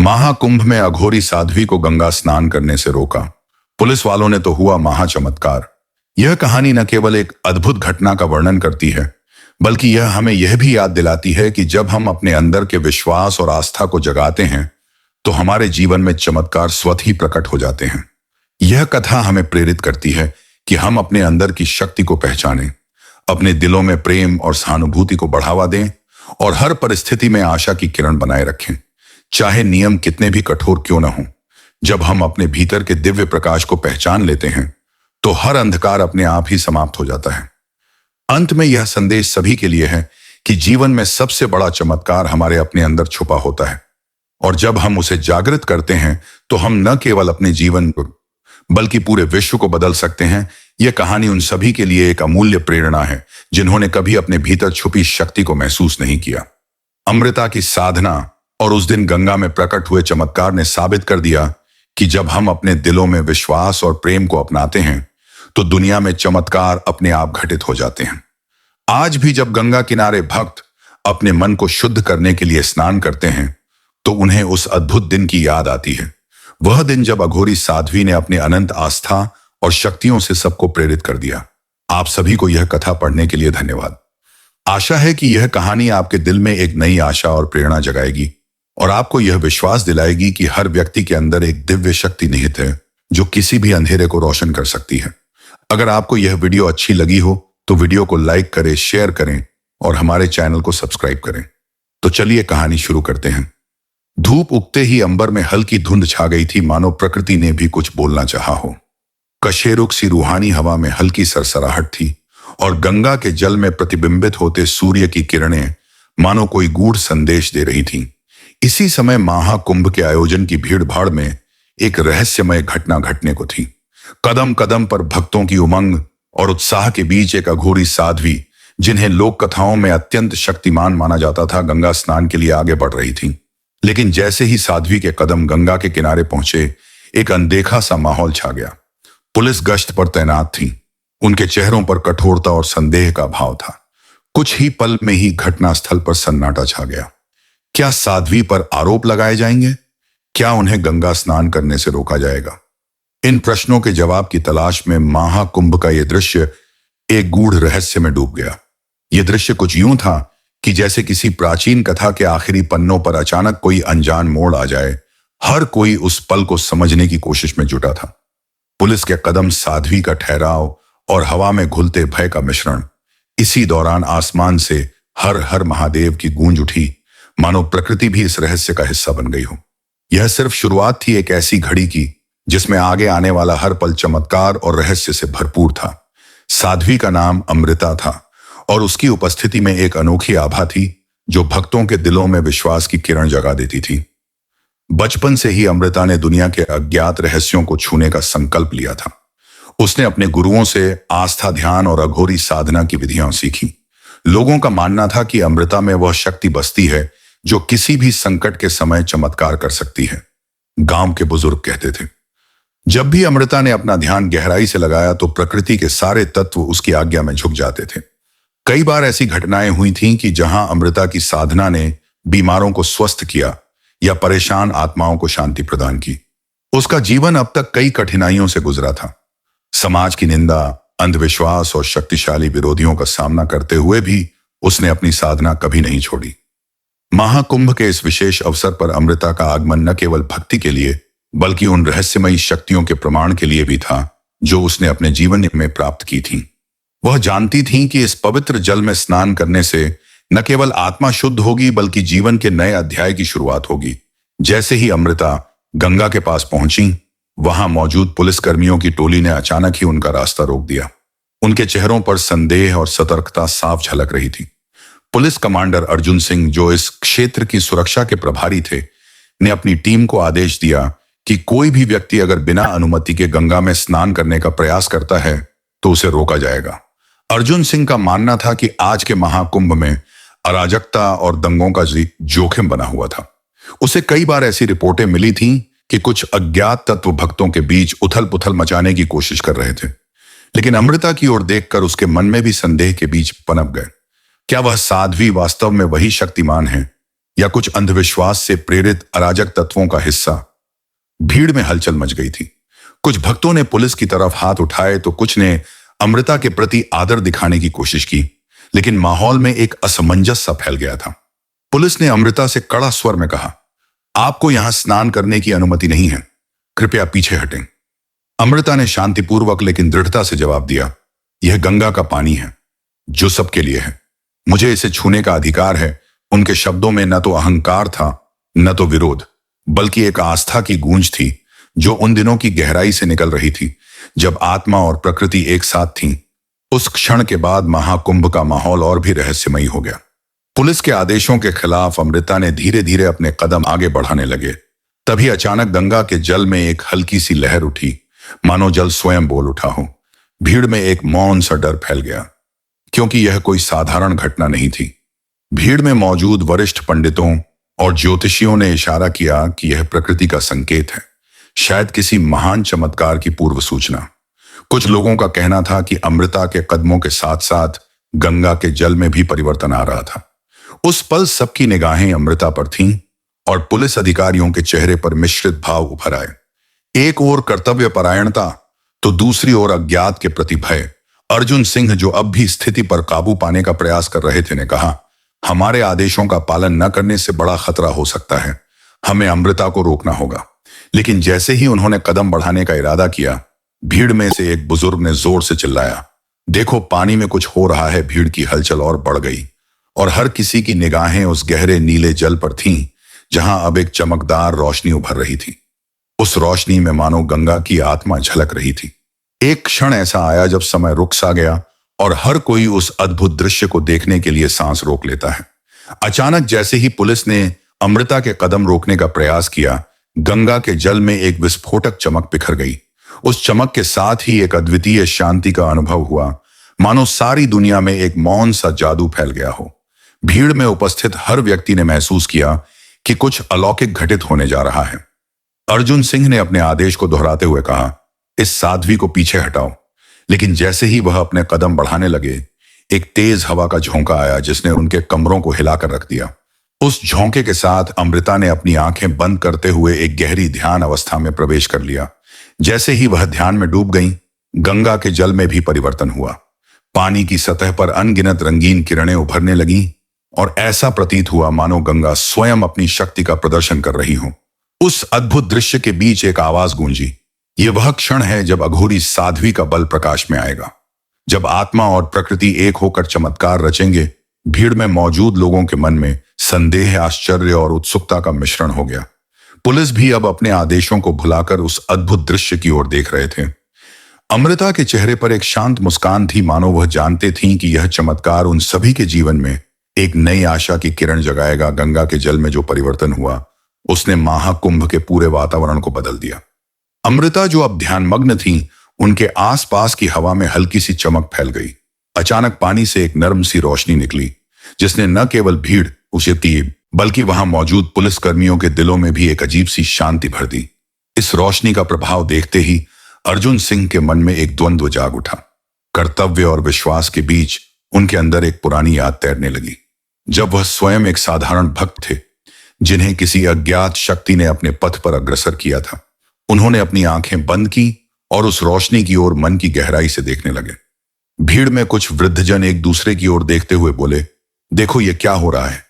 महाकुंभ में अघोरी साध्वी को गंगा स्नान करने से रोका। पुलिस वालों ने तो हुआ महाचमत्कार। यह कहानी न केवल एक अद्भुत घटना का वर्णन करती है, बल्कि यह हमें यह भी याद दिलाती है कि जब हम अपने अंदर के विश्वास और आस्था को जगाते हैं, तो हमारे जीवन में चमत्कार स्वतः ही प्रकट हो जाते हैं। यह कथा हमें प्रेरित करती है कि हम अपने अंदर की शक्ति को पहचानें, अपने दिलों में प्रेम और सहानुभूति को बढ़ावा दें और हर परिस्थिति में आशा की किरण बनाए रखें, चाहे नियम कितने भी कठोर क्यों न हों। जब हम अपने भीतर के दिव्य प्रकाश को पहचान लेते हैं, तो हर अंधकार अपने आप ही समाप्त हो जाता है। अंत में यह संदेश सभी के लिए है कि जीवन में सबसे बड़ा चमत्कार हमारे अपने अंदर छुपा होता है, और जब हम उसे जागृत करते हैं, तो हम न केवल अपने जीवन को बल्कि पूरे विश्व को बदल सकते हैं। यह कहानी उन सभी के लिए एक अमूल्य प्रेरणा है जिन्होंने कभी अपने भीतर छुपी शक्ति को महसूस नहीं किया। अमृता की साधना और उस दिन गंगा में प्रकट हुए चमत्कार ने साबित कर दिया कि जब हम अपने दिलों में विश्वास और प्रेम को अपनाते हैं, तो दुनिया में चमत्कार अपने आप घटित हो जाते हैं। आज भी जब गंगा किनारे भक्त अपने मन को शुद्ध करने के लिए स्नान करते हैं, तो उन्हें उस अद्भुत दिन की याद आती है। वह दिन जब अघोरी साध्वी ने अपने अनंत आस्था और शक्तियों से सबको प्रेरित कर दिया। आप सभी को यह कथा पढ़ने के लिए धन्यवाद। आशा है कि यह कहानी आपके दिल में एक नई आशा और प्रेरणा जगाएगी और आपको यह विश्वास दिलाएगी कि हर व्यक्ति के अंदर एक दिव्य शक्ति निहित है, जो किसी भी अंधेरे को रोशन कर सकती है। अगर आपको यह वीडियो अच्छी लगी हो, तो वीडियो को लाइक करें, शेयर करें और हमारे चैनल को सब्सक्राइब करें। तो चलिए कहानी शुरू करते हैं। धूप उगते ही अंबर में हल्की धुंध छा गई थी, मानो प्रकृति ने भी कुछ बोलना चाहा हो। कशेरुक सी रूहानी हवा में हल्की सरसराहट थी और गंगा के जल में प्रतिबिंबित होते सूर्य की किरणें मानो कोई गूढ़ संदेश दे रही थीं। इसी समय महाकुंभ के आयोजन की भीड़ भाड़ में एक रहस्यमय घटना घटने को थी। कदम कदम पर भक्तों की उमंग और उत्साह के बीच एक अघोरी साध्वी, जिन्हें लोक कथाओं में अत्यंत शक्तिमान माना जाता था, गंगा स्नान के लिए आगे बढ़ रही थी। लेकिन जैसे ही साध्वी के कदम गंगा के किनारे पहुंचे, एक अनदेखा सा माहौल छा गया। पुलिस गश्त पर तैनात थी। उनके चेहरों पर कठोरता और संदेह का भाव था। कुछ ही पल में ही घटनास्थल पर सन्नाटा छा गया। क्या साध्वी पर आरोप लगाए जाएंगे? क्या उन्हें गंगा स्नान करने से रोका जाएगा? इन प्रश्नों के जवाब की तलाश में महाकुंभ का यह दृश्य एक गूढ़ रहस्य में डूब गया। यह दृश्य कुछ यूं था कि जैसे किसी प्राचीन कथा के आखिरी पन्नों पर अचानक कोई अनजान मोड़ आ जाए। हर कोई उस पल को समझने की कोशिश में जुटा था। पुलिस के कदम, साध्वी का ठहराव और हवा में घुलते भय का मिश्रण। इसी दौरान आसमान से हर हर महादेव की गूंज उठी, मानो प्रकृति भी इस रहस्य का हिस्सा बन गई हो। यह सिर्फ शुरुआत थी एक ऐसी घड़ी की जिसमें आगे आने वाला हर पल चमत्कार और रहस्य से भरपूर था। साध्वी का नाम अमृता था और उसकी उपस्थिति में एक अनोखी आभा थी जो भक्तों के दिलों में विश्वास की किरण जगा देती थी। बचपन से ही अमृता ने दुनिया के अज्ञात रहस्यों को छूने का संकल्प लिया था। उसने अपने गुरुओं से आस्था, ध्यान और अघोरी साधना की विधियां सीखी। लोगों का मानना था कि अमृता में वह शक्ति बसती है जो किसी भी संकट के समय चमत्कार कर सकती है। गांव के बुजुर्ग कहते थे, जब भी अमृता ने अपना ध्यान गहराई से लगाया, तो प्रकृति के सारे तत्व उसकी आज्ञा में झुक जाते थे। कई बार ऐसी घटनाएं हुई थीं कि जहां अमृता की साधना ने बीमारों को स्वस्थ किया या परेशान आत्माओं को शांति प्रदान की। उसका जीवन अब तक कई कठिनाइयों से गुजरा था। समाज की निंदा, अंधविश्वास और शक्तिशाली विरोधियों का सामना करते हुए भी उसने अपनी साधना कभी नहीं छोड़ी। महाकुंभ के इस विशेष अवसर पर अमृता का आगमन न केवल भक्ति के लिए, बल्कि उन रहस्यमयी शक्तियों के प्रमाण के लिए भी था जो उसने अपने जीवन में प्राप्त की थी। वह जानती थीं कि इस पवित्र जल में स्नान करने से न केवल आत्मा शुद्ध होगी, बल्कि जीवन के नए अध्याय की शुरुआत होगी। जैसे ही अमृता गंगा के पास पहुंची, वहां मौजूद पुलिसकर्मियों की टोली ने अचानक ही उनका रास्ता रोक दिया। उनके चेहरों पर संदेह और सतर्कता साफ झलक रही थी। पुलिस कमांडर अर्जुन सिंह, जो इस क्षेत्र की सुरक्षा के प्रभारी थे, ने अपनी टीम को आदेश दिया कि कोई भी व्यक्ति अगर बिना अनुमति के गंगा में स्नान करने का प्रयास करता है, तो उसे रोका जाएगा। अर्जुन सिंह का मानना था कि आज के महाकुंभ में अराजकता और दंगों का जोखिम बना हुआ था। उसे कई बार ऐसी रिपोर्टें मिली थीं कि कुछ अज्ञात तत्व भक्तों के बीच उथल पुथल मचाने की कोशिश कर रहे थे। लेकिन अमृता की ओर देखकर उसके मन में भी संदेह के बीच पनप गए। क्या वह साध्वी वास्तव में वही शक्तिमान है या कुछ अंधविश्वास से प्रेरित अराजक तत्वों का हिस्सा। भीड़ में हलचल मच गई थी। कुछ भक्तों ने पुलिस की तरफ हाथ उठाए तो कुछ ने अमृता के प्रति आदर दिखाने की कोशिश की, लेकिन माहौल में एक असमंजस सा फैल गया था। पुलिस ने अमृता से कड़ा स्वर में कहा, आपको यहां स्नान करने की अनुमति नहीं है, कृपया पीछे हटें। अमृता ने शांतिपूर्वक लेकिन दृढ़ता से जवाब दिया, यह गंगा का पानी है जो सबके लिए है, मुझे इसे छूने का अधिकार है। उनके शब्दों में न तो अहंकार था न तो विरोध, बल्कि एक आस्था की गूंज थी जो उन दिनों की गहराई से निकल रही थी जब आत्मा और प्रकृति एक साथ थीं। उस क्षण के बाद महाकुंभ का माहौल और भी रहस्यमयी हो गया। पुलिस के आदेशों के खिलाफ अमृता ने धीरे धीरे अपने कदम आगे बढ़ाने लगे। तभी अचानक गंगा के जल में एक हल्की सी लहर उठी, मानो जल स्वयं बोल उठा हो। भीड़ में एक मौन सा डर फैल गया, क्योंकि यह कोई साधारण घटना नहीं थी। भीड़ में मौजूद वरिष्ठ पंडितों और ज्योतिषियों ने इशारा किया कि यह प्रकृति का संकेत है, शायद किसी महान चमत्कार की पूर्व सूचना। कुछ लोगों का कहना था कि अमृता के कदमों के साथ साथ गंगा के जल में भी परिवर्तन आ रहा था। उस पल सबकी निगाहें अमृता पर थीं और पुलिस अधिकारियों के चेहरे पर मिश्रित भाव उभर आए। एक ओर कर्तव्य परायणता तो दूसरी ओर अज्ञात के प्रति भय। अर्जुन सिंह, जो अब भी स्थिति पर काबू पाने का प्रयास कर रहे थे, ने कहा, हमारे आदेशों का पालन न करने से बड़ा खतरा हो सकता है, हमें अमृता को रोकना होगा। लेकिन जैसे ही उन्होंने कदम बढ़ाने का इरादा किया, भीड़ में से एक बुजुर्ग ने जोर से चिल्लाया, देखो पानी में कुछ हो रहा है। भीड़ की हलचल और बढ़ गई और हर किसी की निगाहें उस गहरे नीले जल पर थीं, जहां अब एक चमकदार रोशनी उभर रही थी। उस रोशनी में मानो गंगा की आत्मा झलक रही थी। एक क्षण ऐसा आया जब समय रुक सा गया और हर कोई उस अद्भुत दृश्य को देखने के लिए सांस रोक लेता है। अचानक जैसे ही पुलिस ने अमृता के कदम रोकने का प्रयास किया, गंगा के जल में एक विस्फोटक चमक बिखर गई। उस चमक के साथ ही एक अद्वितीय शांति का अनुभव हुआ, मानो सारी दुनिया में एक मौन सा जादू फैल गया हो। भीड़ में उपस्थित हर व्यक्ति ने महसूस किया कि कुछ अलौकिक घटित होने जा रहा है। अर्जुन सिंह ने अपने आदेश को दोहराते हुए कहा, इस साध्वी को पीछे हटाओ। लेकिन जैसे ही वह अपने कदम बढ़ाने लगे, एक तेज हवा का झोंका आया जिसने उनके कमरों को हिलाकर रख दिया। उस झोंके के साथ अमृता ने अपनी आंखें बंद करते हुए एक गहरी ध्यान अवस्था में प्रवेश कर लिया। जैसे ही वह ध्यान में डूब गई, गंगा के जल में भी परिवर्तन हुआ। पानी की सतह पर अनगिनत रंगीन किरणें उभरने लगीं और ऐसा प्रतीत हुआ मानो गंगा स्वयं अपनी शक्ति का प्रदर्शन कर रही हो। उस अद्भुत दृश्य के बीच एक आवाज गूंजी, ये वह क्षण है जब अघोरी साध्वी का बल प्रकाश में आएगा, जब आत्मा और प्रकृति एक होकर चमत्कार रचेंगे। भीड़ में मौजूद लोगों के मन में संदेह, आश्चर्य और उत्सुकता का मिश्रण हो गया। पुलिस भी अब अपने आदेशों को भुलाकर उस अद्भुत दृश्य की ओर देख रहे थे। अमृता के चेहरे पर एक शांत मुस्कान थी, मानो वह जानते थीं कि यह चमत्कार उन सभी के जीवन में एक नई आशा की किरण जगाएगा। गंगा के जल में जो परिवर्तन हुआ, उसने महाकुंभ के पूरे वातावरण को बदल दिया। अमृता, जो अब ध्यानमग्न थी, उनके आसपास की हवा में हल्की सी चमक फैल गई। अचानक पानी से एक नर्म सी रोशनी निकली, जिसने न केवल भीड़ उसे बल्कि वहां मौजूद पुलिसकर्मियों के दिलों में भी एक अजीब सी शांति भर दी। इस रोशनी का प्रभाव देखते ही अर्जुन सिंह के मन में एक द्वंद्व जाग उठा। कर्तव्य और विश्वास के बीच उनके अंदर एक पुरानी याद तैरने लगी, जब वह स्वयं एक साधारण भक्त थे जिन्हें किसी अज्ञात शक्ति ने अपने पथ पर अग्रसर किया था। उन्होंने अपनी आंखें बंद की और उस रोशनी की ओर मन की गहराई से देखने लगे। भीड़ में कुछ वृद्धजन एक दूसरे की ओर देखते हुए बोले, देखो ये क्या हो रहा है,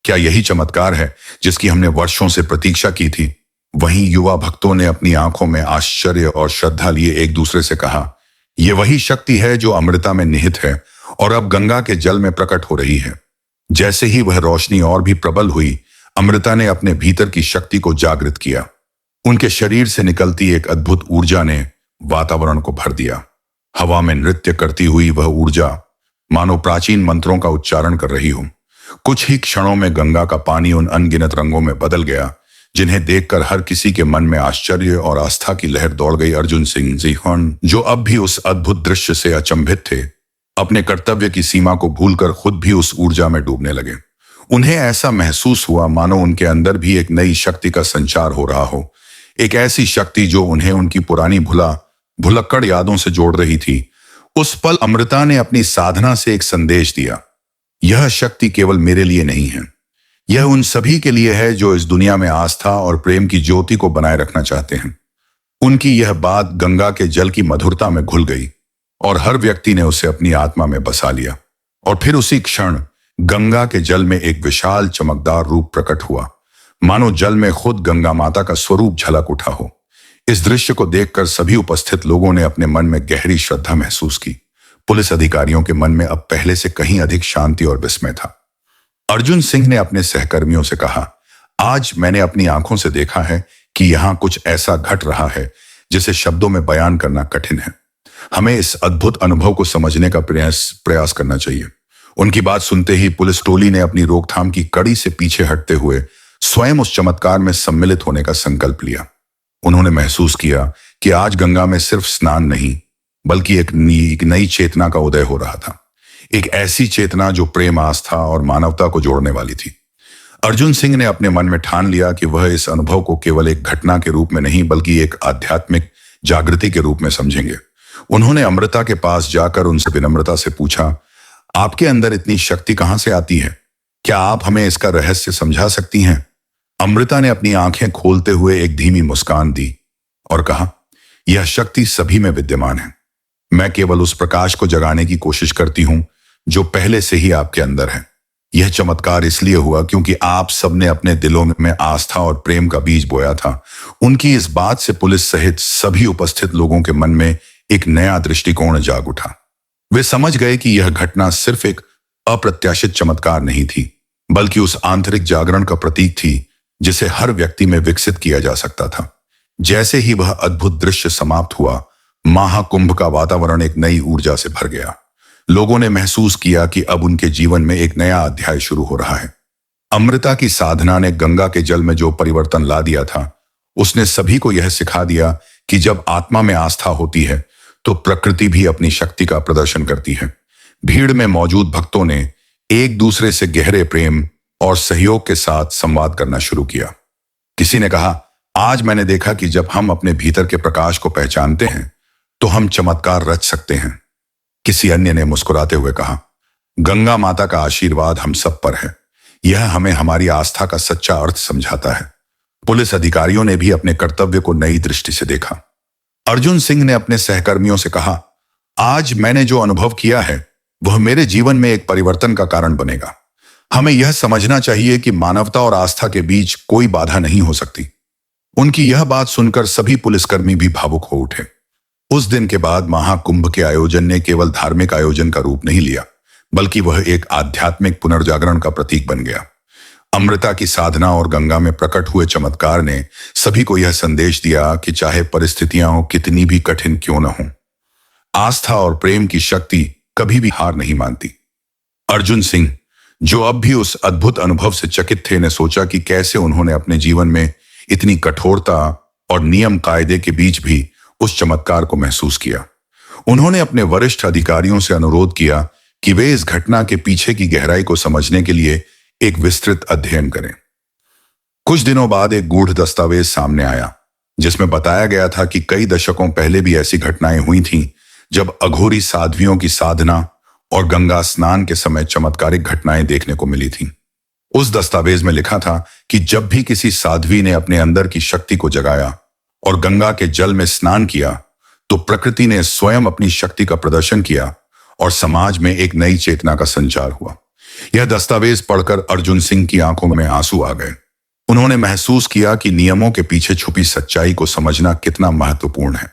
क्या यही चमत्कार है जिसकी हमने वर्षों से प्रतीक्षा की थी। वहीं युवा भक्तों ने अपनी आंखों में आश्चर्य और श्रद्धा लिए एक दूसरे से कहा, यह वही शक्ति है जो अमृता में निहित है और अब गंगा के जल में प्रकट हो रही है। जैसे ही वह रोशनी और भी प्रबल हुई, अमृता ने अपने भीतर की शक्ति को जागृत किया। उनके शरीर से निकलती एक अद्भुत ऊर्जा ने वातावरण को भर दिया। हवा में नृत्य करती हुई वह ऊर्जा मानो प्राचीन मंत्रों का उच्चारण कर रही हो। कुछ ही क्षणों में गंगा का पानी उन अनगिनत रंगों में बदल गया, जिन्हें देखकर हर किसी के मन में आश्चर्य और आस्था की लहर दौड़ गई। अर्जुन सिंह जी, जो अब भी उस अद्भुत दृश्य से अचंभित थे, अपने कर्तव्य की सीमा को भूलकर खुद भी उस ऊर्जा में डूबने लगे। उन्हें ऐसा महसूस हुआ मानो उनके अंदर भी एक नई शक्ति का संचार हो रहा हो, एक ऐसी शक्ति जो उन्हें उनकी पुरानी भुलक्कड़ यादों से जोड़ रही थी। उस पल अमृता ने अपनी साधना से एक संदेश दिया, यह शक्ति केवल मेरे लिए नहीं है, यह उन सभी के लिए है जो इस दुनिया में आस्था और प्रेम की ज्योति को बनाए रखना चाहते हैं। उनकी यह बात गंगा के जल की मधुरता में घुल गई और हर व्यक्ति ने उसे अपनी आत्मा में बसा लिया। और फिर उसी क्षण गंगा के जल में एक विशाल चमकदार रूप प्रकट हुआ, मानो जल में खुद गंगा माता का स्वरूप झलक उठा हो। इस दृश्य को देखकर सभी उपस्थित लोगों ने अपने मन में गहरी श्रद्धा महसूस की। पुलिस अधिकारियों के मन में अब पहले से कहीं अधिक शांति और विस्मय था। अर्जुन सिंह ने अपने सहकर्मियों से कहा, आज मैंने अपनी आंखों से देखा है कि यहां कुछ ऐसा घट रहा है जिसे शब्दों में बयान करना कठिन है। हमें इस अद्भुत अनुभव को समझने का प्रयास करना चाहिए। उनकी बात सुनते ही पुलिस टोली ने अपनी रोकथाम की कड़ी से पीछे हटते हुए स्वयं उस चमत्कार में सम्मिलित होने का संकल्प लिया। उन्होंने महसूस किया कि आज गंगा में सिर्फ स्नान नहीं, बल्कि एक नई चेतना का उदय हो रहा था। एक ऐसी चेतना जो प्रेम, आस्था और मानवता को जोड़ने वाली थी। अर्जुन सिंह ने अपने मन में ठान लिया कि वह इस अनुभव को केवल एक घटना के रूप में नहीं, बल्कि एक आध्यात्मिक जागृति के रूप में समझेंगे। उन्होंने अमृता के पास जाकर उनसे विनम्रता से पूछा, आपके अंदर इतनी शक्ति कहां से आती है? क्या आप हमें इसका रहस्य समझा सकती हैं? अमृता ने अपनी आंखें खोलते हुए एक धीमी मुस्कान दी और कहा, यह शक्ति सभी में विद्यमान है। मैं केवल उस प्रकाश को जगाने की कोशिश करती हूं जो पहले से ही आपके अंदर है। यह चमत्कार इसलिए हुआ क्योंकि आप सबने अपने दिलों में आस्था और प्रेम का बीज बोया था। उनकी इस बात से पुलिस सहित सभी उपस्थित लोगों के मन में एक नया दृष्टिकोण जाग उठा। वे समझ गए कि यह घटना सिर्फ एक अप्रत्याशित चमत्कार नहीं थी, बल्कि उस आंतरिक जागरण का प्रतीक थी जिसे हर व्यक्ति में विकसित किया जा सकता था। जैसे ही वह अद्भुत दृश्य समाप्त हुआ, महाकुंभ का वातावरण एक नई ऊर्जा से भर गया। लोगों ने महसूस किया कि अब उनके जीवन में एक नया अध्याय शुरू हो रहा है। अमृता की साधना ने गंगा के जल में जो परिवर्तन ला दिया था, उसने सभी को यह सिखा दिया कि जब आत्मा में आस्था होती है तो प्रकृति भी अपनी शक्ति का प्रदर्शन करती है। भीड़ में मौजूद भक्तों ने एक दूसरे से गहरे प्रेम और सहयोग के साथ संवाद करना शुरू किया। किसी ने कहा, आज मैंने देखा कि जब हम अपने भीतर के प्रकाश को पहचानते हैं तो हम चमत्कार रच सकते हैं। किसी अन्य ने मुस्कुराते हुए कहा, गंगा माता का आशीर्वाद हम सब पर है। यह हमें हमारी आस्था का सच्चा अर्थ समझाता है। पुलिस अधिकारियों ने भी अपने कर्तव्य को नई दृष्टि से देखा। अर्जुन सिंह ने अपने सहकर्मियों से कहा, आज मैंने जो अनुभव किया है वह मेरे जीवन में एक परिवर्तन का कारण बनेगा। हमें यह समझना चाहिए कि मानवता और आस्था के बीच कोई बाधा नहीं हो सकती। उनकी यह बात सुनकर सभी पुलिसकर्मी भी भावुक हो उठे। उस दिन के बाद महाकुंभ के आयोजन ने केवल धार्मिक आयोजन का रूप नहीं लिया, बल्कि वह एक आध्यात्मिक पुनर्जागरण का प्रतीक बन गया। अमृता की साधना और गंगा में प्रकट हुए चमत्कार ने सभी को यह संदेश दिया कि चाहे परिस्थितियां कितनी भी कठिन क्यों न हों, आस्था और प्रेम की शक्ति कभी भी हार नहीं मानती। अर्जुन सिंह, जो अब भी उस अद्भुत अनुभव से चकित थे, ने सोचा कि कैसे उन्होंने अपने जीवन में इतनी कठोरता और नियम कायदे के बीच भी उस चमत्कार को महसूस किया। उन्होंने अपने वरिष्ठ अधिकारियों से अनुरोध किया कि वे इस घटना के पीछे की गहराई को समझने के लिए एक विस्तृत अध्ययन करें। कुछ दिनों बाद एक गूढ़ दस्तावेज सामने आया जिसमें बताया गया था कि कई दशकों पहले भी ऐसी घटनाएं हुई थीं जब अघोरी साध्वियों की साधना और गंगा स्नान के समय चमत्कारिक घटनाएं देखने को मिली थीं। उस दस्तावेज में लिखा था कि जब भी किसी साध्वी ने अपने अंदर की शक्ति को जगाया और गंगा के जल में स्नान किया तो प्रकृति ने स्वयं अपनी शक्ति का प्रदर्शन किया और समाज में एक नई चेतना का संचार हुआ। यह दस्तावेज पढ़कर अर्जुन सिंह की आंखों में आंसू आ गए। उन्होंने महसूस किया कि नियमों के पीछे छुपी सच्चाई को समझना कितना महत्वपूर्ण है।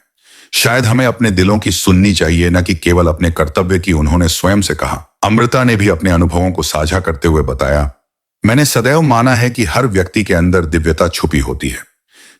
शायद हमें अपने दिलों की सुननी चाहिए, न कि केवल अपने कर्तव्य की, उन्होंने स्वयं से कहा। अमृता ने भी अपने अनुभवों को साझा करते हुए बताया, मैंने सदैव माना है कि हर व्यक्ति के अंदर दिव्यता छुपी होती है।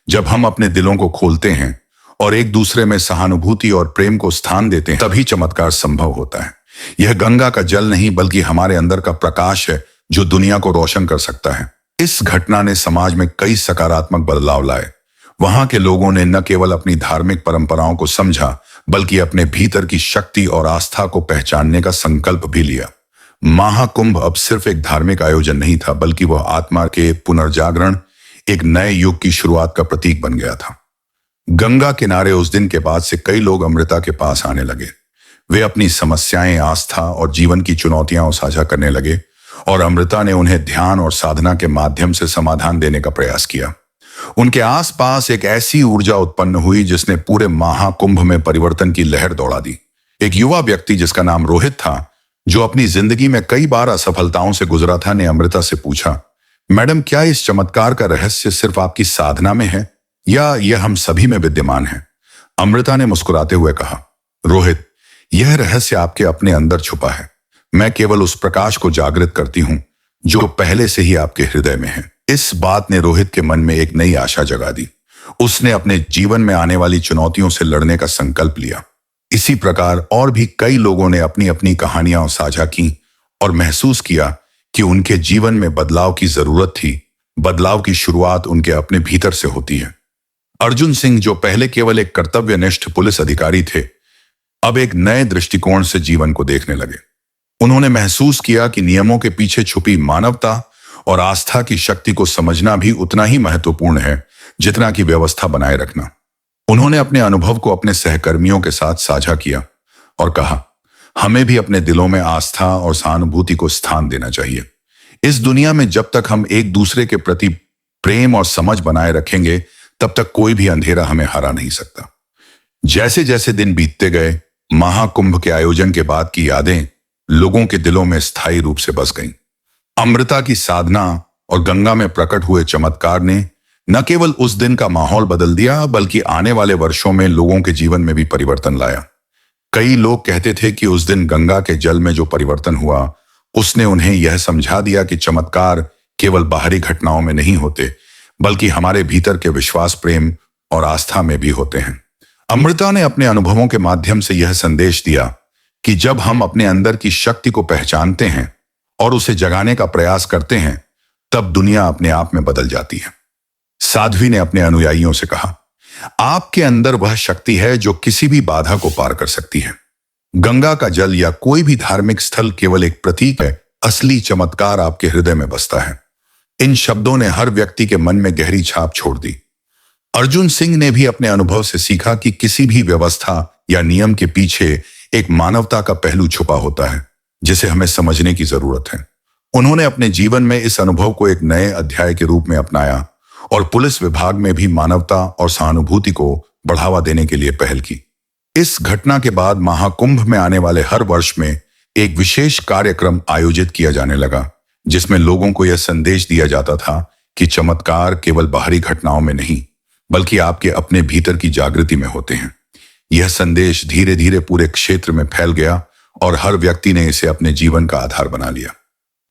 जब हम अपने दिलों को खोलते हैं और एक दूसरे में सहानुभूति और प्रेम को स्थान देते हैं, तभी चमत्कार संभव होता है। यह गंगा का जल नहीं, बल्कि हमारे अंदर का प्रकाश है जो दुनिया को रोशन कर सकता है। इस घटना ने समाज में कई सकारात्मक बदलाव लाए। वहां के लोगों ने न केवल अपनी धार्मिक परंपराओं को समझा, बल्कि अपने भीतर की शक्ति और आस्था को पहचानने का संकल्प भी लिया। महाकुंभ अब सिर्फ एक धार्मिक आयोजन नहीं था, बल्कि वह आत्मा के पुनर्जागरण, एक नए युग की शुरुआत का प्रतीक बन गया था। गंगा किनारे उस दिन के बाद से कई लोग अमृता के पास आने लगे। वे अपनी समस्याएं, आस्था और जीवन की चुनौतियां साझा करने लगे और अमृता ने उन्हें ध्यान और साधना के माध्यम से समाधान देने का प्रयास किया। उनके आसपास एक ऐसी ऊर्जा उत्पन्न हुई जिसने पूरे महाकुंभ में परिवर्तन की लहर दौड़ा दी। एक युवा व्यक्ति जिसका नाम रोहित था, जो अपनी जिंदगी में कई बार असफलताओं से गुजरा था, ने अमृता से पूछा, मैडम, क्या इस चमत्कार का रहस्य सिर्फ आपकी साधना में है या यह हम सभी में विद्यमान है? अमृता ने मुस्कुराते हुए कहा, रोहित, यह रहस्य आपके अपने अंदर छुपा है। मैं केवल उस प्रकाश को जागृत करती हूं जो पहले से ही आपके हृदय में है। इस बात ने रोहित के मन में एक नई आशा जगा दी। उसने अपने जीवन में आने वाली चुनौतियों से लड़ने का संकल्प लिया। इसी प्रकार और भी कई लोगों ने अपनी अपनी कहानियां साझा की और महसूस किया कि उनके जीवन में बदलाव की जरूरत थी। बदलाव की शुरुआत उनके अपने भीतर से होती है। अर्जुन सिंह, जो पहले केवल एक कर्तव्यनिष्ठ पुलिस अधिकारी थे, अब एक नए दृष्टिकोण से जीवन को देखने लगे। उन्होंने महसूस किया कि नियमों के पीछे छुपी मानवता और आस्था की शक्ति को समझना भी उतना ही महत्वपूर्ण है जितना कि व्यवस्था बनाए रखना। उन्होंने अपने अनुभव को अपने सहकर्मियों के साथ साझा किया और कहा, हमें भी अपने दिलों में आस्था और सहानुभूति को स्थान देना चाहिए। इस दुनिया में जब तक हम एक दूसरे के प्रति प्रेम और समझ बनाए रखेंगे, तब तक कोई भी अंधेरा हमें हरा नहीं सकता। जैसे जैसे दिन बीतते गए, महाकुंभ के आयोजन के बाद की यादें लोगों के दिलों में स्थायी रूप से बस गईं। अमृता की साधना और गंगा में प्रकट हुए चमत्कार ने न केवल उस दिन का माहौल बदल दिया, बल्कि आने वाले वर्षों में लोगों के जीवन में भी परिवर्तन लाया। कई लोग कहते थे कि उस दिन गंगा के जल में जो परिवर्तन हुआ, उसने उन्हें यह समझा दिया कि चमत्कार केवल बाहरी घटनाओं में नहीं होते, बल्कि हमारे भीतर के विश्वास, प्रेम और आस्था में भी होते हैं। अमृता ने अपने अनुभवों के माध्यम से यह संदेश दिया कि जब हम अपने अंदर की शक्ति को पहचानते हैं और उसे जगाने का प्रयास करते हैं, तब दुनिया अपने आप में बदल जाती है। साध्वी ने अपने अनुयायियों से कहा, आपके अंदर वह शक्ति है जो किसी भी बाधा को पार कर सकती है। गंगा का जल या कोई भी धार्मिक स्थल केवल एक प्रतीक है, असली चमत्कार आपके हृदय में बसता है। इन शब्दों ने हर व्यक्ति के मन में गहरी छाप छोड़ दी। अर्जुन सिंह ने भी अपने अनुभव से सीखा कि किसी भी व्यवस्था या नियम के पीछे एक मानवता का पहलू छुपा होता है, जिसे हमें समझने की जरूरत है। उन्होंने अपने जीवन में इस अनुभव को एक नए अध्याय के रूप में अपनाया और पुलिस विभाग में भी मानवता और सहानुभूति को बढ़ावा देने के लिए पहल की। इस घटना के बाद महाकुंभ में आने वाले हर वर्ष में एक विशेष कार्यक्रम आयोजित किया जाने लगा, जिसमें लोगों को यह संदेश दिया जाता था कि चमत्कार केवल बाहरी घटनाओं में नहीं, बल्कि आपके अपने भीतर की जागृति में होते हैं। यह संदेश धीरे धीरे पूरे क्षेत्र में फैल गया और हर व्यक्ति ने इसे अपने जीवन का आधार बना लिया।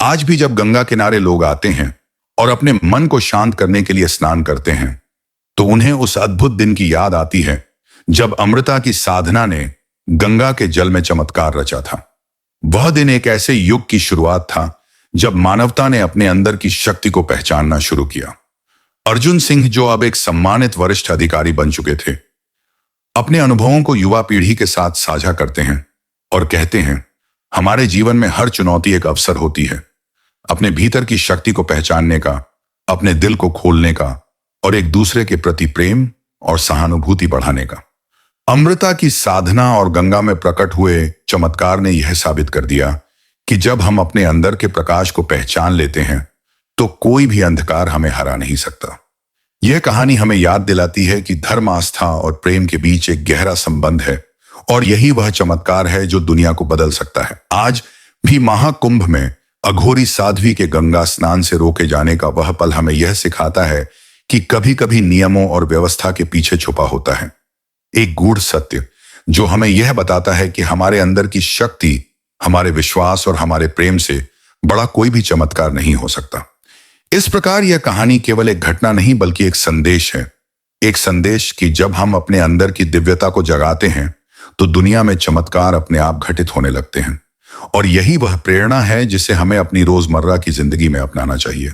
आज भी जब गंगा किनारे लोग आते हैं और अपने मन को शांत करने के लिए स्नान करते हैं, तो उन्हें उस अद्भुत दिन की याद आती है जब अमृता की साधना ने गंगा के जल में चमत्कार रचा था। वह दिन एक ऐसे युग की शुरुआत था जब मानवता ने अपने अंदर की शक्ति को पहचानना शुरू किया। अर्जुन सिंह, जो अब एक सम्मानित वरिष्ठ अधिकारी बन चुके थे, अपने अनुभवों को युवा पीढ़ी के साथ साझा करते हैं और कहते हैं, हमारे जीवन में हर चुनौती एक अवसर होती है अपने भीतर की शक्ति को पहचानने का, अपने दिल को खोलने का और एक दूसरे के प्रति प्रेम और सहानुभूति बढ़ाने का। अमृता की साधना और गंगा में प्रकट हुए चमत्कार ने यह साबित कर दिया कि जब हम अपने अंदर के प्रकाश को पहचान लेते हैं, तो कोई भी अंधकार हमें हरा नहीं सकता। यह कहानी हमें याद दिलाती है कि धर्म, आस्था और प्रेम के बीच एक गहरा संबंध है और यही वह चमत्कार है जो दुनिया को बदल सकता है। आज भी महाकुंभ में अघोरी साध्वी के गंगा स्नान से रोके जाने का वह पल हमें यह सिखाता है कि कभी कभी नियमों और व्यवस्था के पीछे छुपा होता है एक गूढ़ सत्य, जो हमें यह बताता है कि हमारे अंदर की शक्ति, हमारे विश्वास और हमारे प्रेम से बड़ा कोई भी चमत्कार नहीं हो सकता। इस प्रकार यह कहानी केवल एक घटना नहीं, बल्कि एक संदेश है। एक संदेश कि जब हम अपने अंदर की दिव्यता को जगाते हैं, तो दुनिया में चमत्कार अपने आप घटित होने लगते हैं। और यही वह प्रेरणा है जिसे हमें अपनी रोजमर्रा की जिंदगी में अपनाना चाहिए।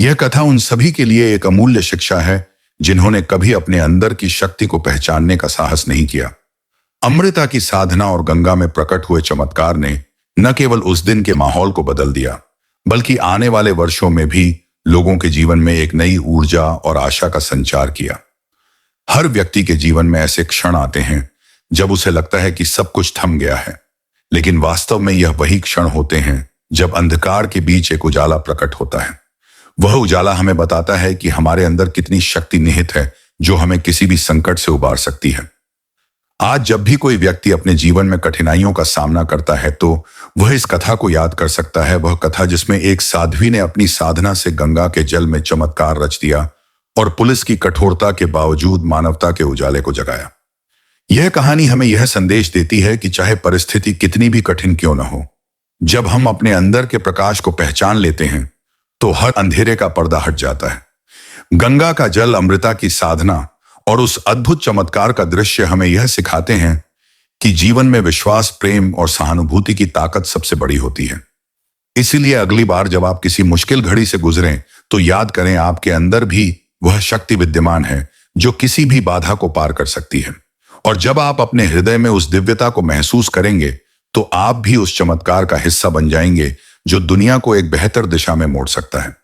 यह कथा उन सभी के लिए एक अमूल्य शिक्षा है जिन्होंने कभी अपने अंदर की शक्ति को पहचानने का साहस नहीं किया। अमृता की साधना और गंगा में प्रकट हुए चमत्कार ने न केवल उस दिन के माहौल को बदल दिया, बल्कि आने वाले वर्षों में भी लोगों के जीवन में एक नई ऊर्जा और आशा का संचार किया। हर व्यक्ति के जीवन में ऐसे क्षण आते हैं जब उसे लगता है कि सब कुछ थम गया है, लेकिन वास्तव में यह वही क्षण होते हैं जब अंधकार के बीच एक उजाला प्रकट होता है। वह उजाला हमें बताता है कि हमारे अंदर कितनी शक्ति निहित है जो हमें किसी भी संकट से उबार सकती है। आज जब भी कोई व्यक्ति अपने जीवन में कठिनाइयों का सामना करता है तो वह इस कथा को याद कर सकता है, वह कथा जिसमें एक साध्वी ने अपनी साधना से गंगा के जल में चमत्कार रच दिया और पुलिस की कठोरता के बावजूद मानवता के उजाले को जगाया। यह कहानी हमें यह संदेश देती है कि चाहे परिस्थिति कितनी भी कठिन क्यों न हो, जब हम अपने अंदर के प्रकाश को पहचान लेते हैं तो हर अंधेरे का पर्दा हट जाता है। गंगा का जल, अमृता की साधना और उस अद्भुत चमत्कार का दृश्य हमें यह सिखाते हैं कि जीवन में विश्वास, प्रेम और सहानुभूति की ताकत सबसे बड़ी होती है। इसीलिए अगली बार जब आप किसी मुश्किल घड़ी से गुजरें तो याद करें आपके अंदर भी वह शक्ति विद्यमान है जो किसी भी बाधा को पार कर सकती है। और जब आप अपने हृदय में उस दिव्यता को महसूस करेंगे तो आप भी उस चमत्कार का हिस्सा बन जाएंगे जो दुनिया को एक बेहतर दिशा में मोड़ सकता है।